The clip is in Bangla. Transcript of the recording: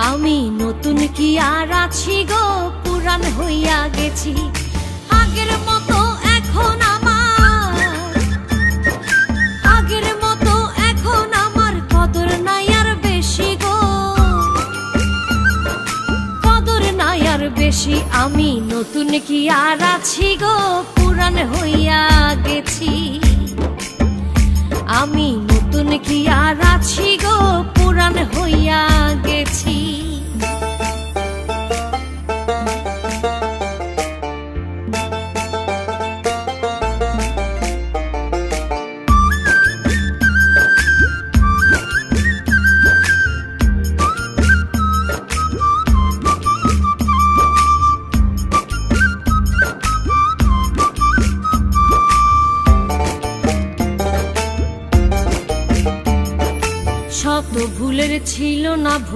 আমি নতুন কি আর আছি গো, পুরান হইয়া গেছি। আগের মতো এখন আগের মতো এখন আমার কদর নাই আর বেশি গো, কদর নাই আর বেশি। আমি নতুন কি আর আছি গো, পুরান হইয়া গেছি। আমি নতুন কি আর আছি গো, পুরান হইয়া গেছি। শত ভুলের ছিল না